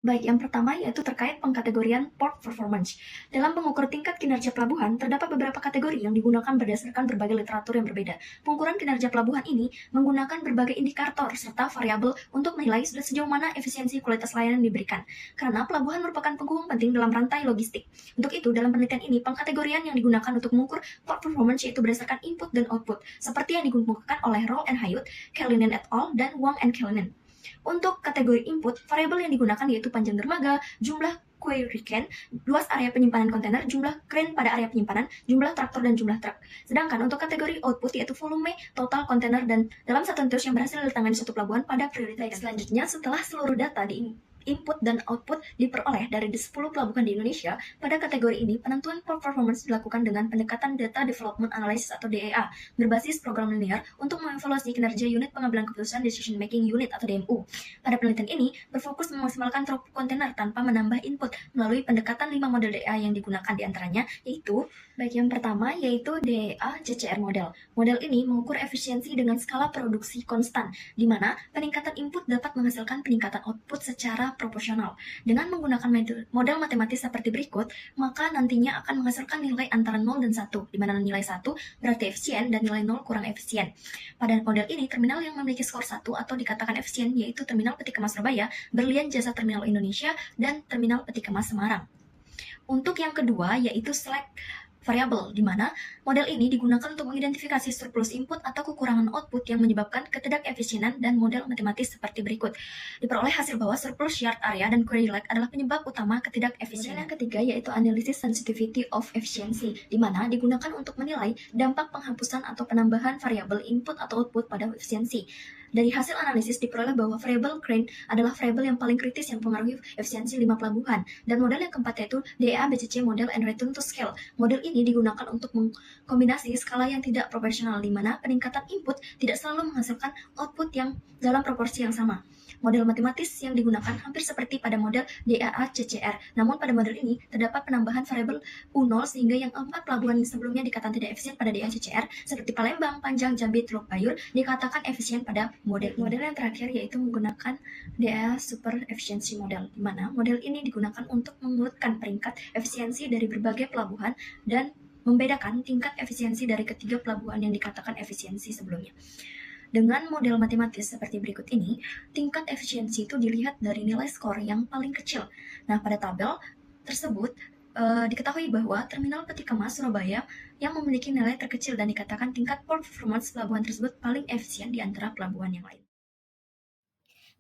Baik, yang pertama yaitu terkait pengkategorian port performance. Dalam mengukur tingkat kinerja pelabuhan, terdapat beberapa kategori yang digunakan berdasarkan berbagai literatur yang berbeda. Pengukuran kinerja pelabuhan ini menggunakan berbagai indikator serta variabel untuk menilai sudah sejauh mana efisiensi kualitas layanan diberikan. Karena pelabuhan merupakan penghubung penting dalam rantai logistik. Untuk itu, dalam penelitian ini, pengkategorian yang digunakan untuk mengukur port performance yaitu berdasarkan input dan output, seperti yang digunakan oleh Roll and Hayut, Kalinin et al., dan Wang and Kalinin. Untuk kategori input, variabel yang digunakan yaitu panjang dermaga, jumlah query can, luas area penyimpanan kontainer, jumlah crane pada area penyimpanan, jumlah traktor dan jumlah truk. Sedangkan untuk kategori output yaitu volume total kontainer dan dalam satuan terus yang berhasil ditangani suatu pelabuhan pada prioritas. Selanjutnya, setelah seluruh data di input dan output diperoleh dari 10 pelabuhan di Indonesia, pada kategori ini penentuan performance dilakukan dengan pendekatan Data Development Analysis atau DEA berbasis program linear untuk mengevaluasi kinerja unit pengambilan keputusan Decision Making Unit atau DMU. Pada penelitian ini berfokus memaksimalkan throughput kontainer tanpa menambah input melalui pendekatan 5 model DEA yang digunakan diantaranya yaitu baik yang pertama yaitu DEA JCR model. Model ini mengukur efisiensi dengan skala produksi konstan, di mana peningkatan input dapat menghasilkan peningkatan output secara proporsional. Dengan menggunakan model matematis seperti berikut, maka nantinya akan menghasilkan nilai antara 0 dan 1, di mana nilai 1 berarti efisien dan nilai 0 kurang efisien. Pada model ini, terminal yang memiliki skor 1 atau dikatakan efisien yaitu Terminal Peti Kemas Surabaya, Berlian Jasa Terminal Indonesia, dan Terminal Peti Kemas Semarang. Untuk yang kedua yaitu select variabel, di mana model ini digunakan untuk mengidentifikasi surplus input atau kekurangan output yang menyebabkan ketidakefisienan dan model matematis seperti berikut. Diperoleh hasil bahwa surplus yard area dan query lag adalah penyebab utama ketidakefisienan. Yang ketiga yaitu analisis sensitivity of efficiency, di mana digunakan untuk menilai dampak penghapusan atau penambahan variabel input atau output pada efisiensi. Dari hasil analisis diperoleh bahwa variabel crane adalah variabel yang paling kritis yang mempengaruhi efisiensi 5 pelabuhan. Dan model yang keempat yaitu DEA BCC Model and Return to Scale. Model ini digunakan untuk mengkombinasi skala yang tidak proporsional, di mana peningkatan input tidak selalu menghasilkan output yang dalam proporsi yang sama. Model matematis yang digunakan hampir seperti pada model DAA CCR, namun pada model ini terdapat penambahan variabel U0 sehingga yang 4 pelabuhan sebelumnya dikatakan tidak efisien pada DAA CCR seperti Palembang, Panjang, Jambi, Teluk Bayur dikatakan efisien pada model. Model yang terakhir yaitu menggunakan DAA Super Efficiency Model, di mana model ini digunakan untuk mengurutkan peringkat efisiensi dari berbagai pelabuhan dan membedakan tingkat efisiensi dari ketiga pelabuhan yang dikatakan efisiensi sebelumnya. Dengan model matematis seperti berikut ini, tingkat efisiensi itu dilihat dari nilai skor yang paling kecil. Nah, pada tabel tersebut diketahui bahwa Terminal Peti Kemas Surabaya yang memiliki nilai terkecil dan dikatakan tingkat performance pelabuhan tersebut paling efisien di antara pelabuhan yang lain.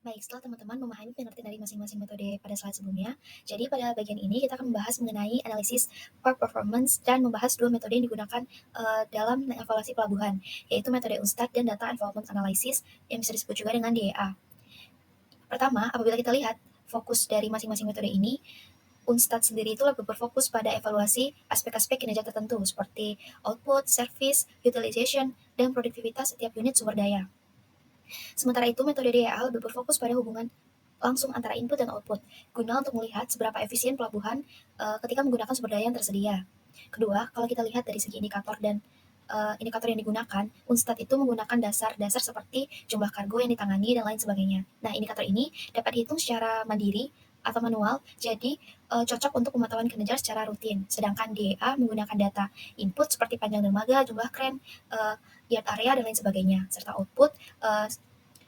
Baik, setelah teman-teman memahami pengertian dari masing-masing metode pada slide sebelumnya, jadi pada bagian ini kita akan membahas mengenai analisis port performance dan membahas dua metode yang digunakan dalam evaluasi pelabuhan, yaitu metode Unstad dan Data Involvement Analysis yang bisa disebut juga dengan DEA. Pertama, apabila kita lihat fokus dari masing-masing metode ini, Unstad sendiri itu lebih berfokus pada evaluasi aspek-aspek kinerja tertentu seperti output, service, utilization, dan produktivitas setiap unit sumber daya. Sementara itu, metode DEA lebih berfokus pada hubungan langsung antara input dan output, guna untuk melihat seberapa efisien pelabuhan ketika menggunakan sumber daya yang tersedia. Kedua, kalau kita lihat dari segi indikator dan indikator yang digunakan, Unstad itu menggunakan dasar-dasar seperti jumlah kargo yang ditangani dan lain sebagainya. Nah, indikator ini dapat dihitung secara mandiri atau manual, jadi cocok untuk pemantauan kinerja secara rutin. Sedangkan DEA menggunakan data input seperti panjang dermaga, jumlah crane, yard area, dan lain sebagainya, serta output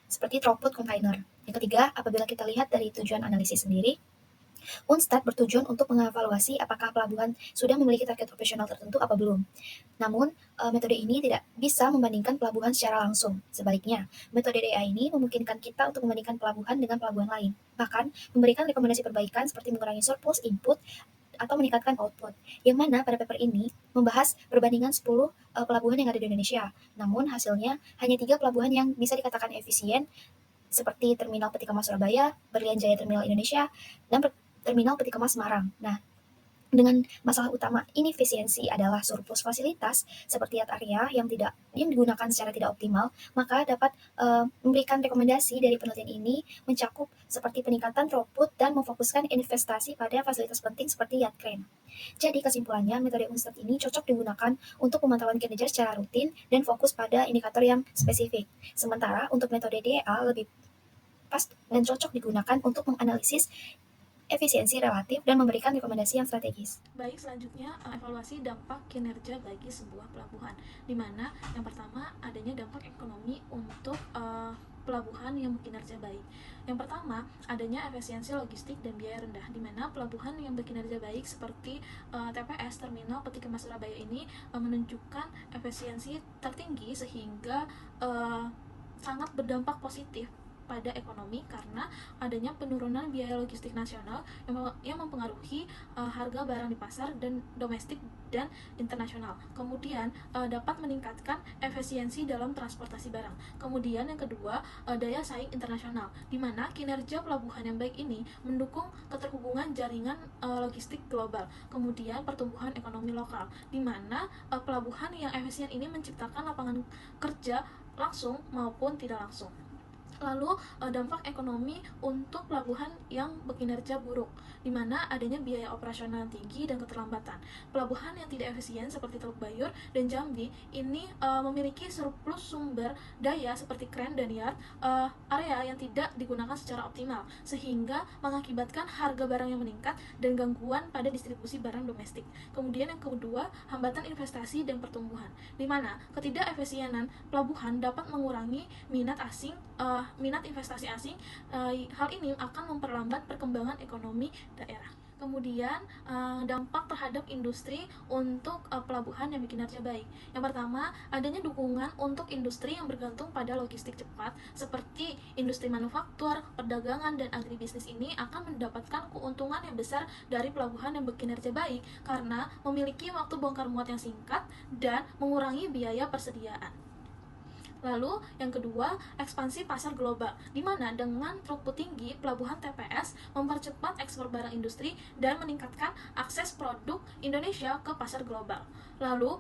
seperti throughput container. Yang ketiga, apabila kita lihat dari tujuan analisis sendiri, Unstad bertujuan untuk mengevaluasi apakah pelabuhan sudah memiliki target operasional tertentu apa belum. Namun, metode ini tidak bisa membandingkan pelabuhan secara langsung. Sebaliknya, metode DEA ini memungkinkan kita untuk membandingkan pelabuhan dengan pelabuhan lain. Bahkan, memberikan rekomendasi perbaikan seperti mengurangi surplus input atau meningkatkan output, yang mana pada paper ini membahas perbandingan 10 pelabuhan yang ada di Indonesia. Namun hasilnya hanya 3 pelabuhan yang bisa dikatakan efisien, seperti Terminal Peti Kemas Surabaya, Berlian Jaya Terminal Indonesia, dan Terminal Peti Kemas Semarang. Nah, dengan masalah utama inefisiensi adalah surplus fasilitas seperti yard area yang digunakan secara tidak optimal, maka dapat memberikan rekomendasi dari penelitian ini mencakup seperti peningkatan throughput dan memfokuskan investasi pada fasilitas penting seperti yard crane. Jadi kesimpulannya, metode Unstad ini cocok digunakan untuk pemantauan kinerja secara rutin dan fokus pada indikator yang spesifik. Sementara untuk metode DEA lebih pas dan cocok digunakan untuk menganalisis efisiensi relatif, dan memberikan rekomendasi yang strategis. Baik, selanjutnya evaluasi dampak kinerja bagi sebuah pelabuhan, di mana yang pertama adanya dampak ekonomi untuk pelabuhan yang berkinerja baik. Yang pertama, adanya efisiensi logistik dan biaya rendah, di mana pelabuhan yang berkinerja baik seperti TPS Terminal Peti Kemas Surabaya ini menunjukkan efisiensi tertinggi sehingga sangat berdampak positif pada ekonomi karena adanya penurunan biaya logistik nasional yang mempengaruhi harga barang di pasar dan domestik dan internasional. Kemudian dapat meningkatkan efisiensi dalam transportasi barang. Kemudian yang kedua, daya saing internasional, di mana kinerja pelabuhan yang baik ini mendukung keterhubungan jaringan logistik global. Kemudian pertumbuhan ekonomi lokal, di mana pelabuhan yang efisien ini menciptakan lapangan kerja langsung maupun tidak langsung. Lalu dampak ekonomi untuk pelabuhan yang berkinerja buruk, di mana adanya biaya operasional tinggi dan keterlambatan. Pelabuhan yang tidak efisien seperti Teluk Bayur dan Jambi ini memiliki surplus sumber daya seperti kren dan yard, area yang tidak digunakan secara optimal, sehingga mengakibatkan harga barang yang meningkat dan gangguan pada distribusi barang domestik. Kemudian yang kedua, hambatan investasi dan pertumbuhan, di mana ketidakefisienan pelabuhan dapat mengurangi minat investasi asing. Hal ini akan memperlambat perkembangan ekonomi daerah. Kemudian dampak terhadap industri untuk pelabuhan yang berkinerja baik. Yang pertama, adanya dukungan untuk industri yang bergantung pada logistik cepat seperti industri manufaktur, perdagangan, dan agribisnis ini akan mendapatkan keuntungan yang besar dari pelabuhan yang berkinerja baik karena memiliki waktu bongkar muat yang singkat dan mengurangi biaya persediaan. Lalu yang kedua, ekspansi pasar global, di mana dengan throughput tinggi, pelabuhan TPS mempercepat ekspor barang industri dan meningkatkan akses produk Indonesia ke pasar global. Lalu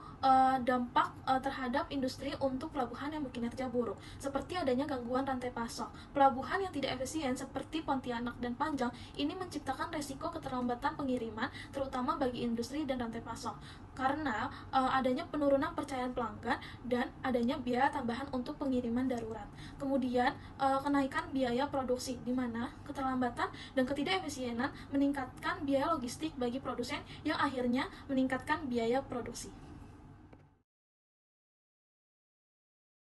dampak terhadap industri untuk pelabuhan yang berkinerja buruk, seperti adanya gangguan rantai pasok. Pelabuhan yang tidak efisien seperti Pontianak dan Panjang ini menciptakan resiko keterlambatan pengiriman, terutama bagi industri dan rantai pasok, karena adanya penurunan kepercayaan pelanggan dan adanya biaya tambahan untuk pengiriman darurat. Kemudian kenaikan biaya produksi, di mana keterlambatan dan ketidakefisienan meningkatkan biaya logistik bagi produsen yang akhirnya meningkatkan biaya produksi.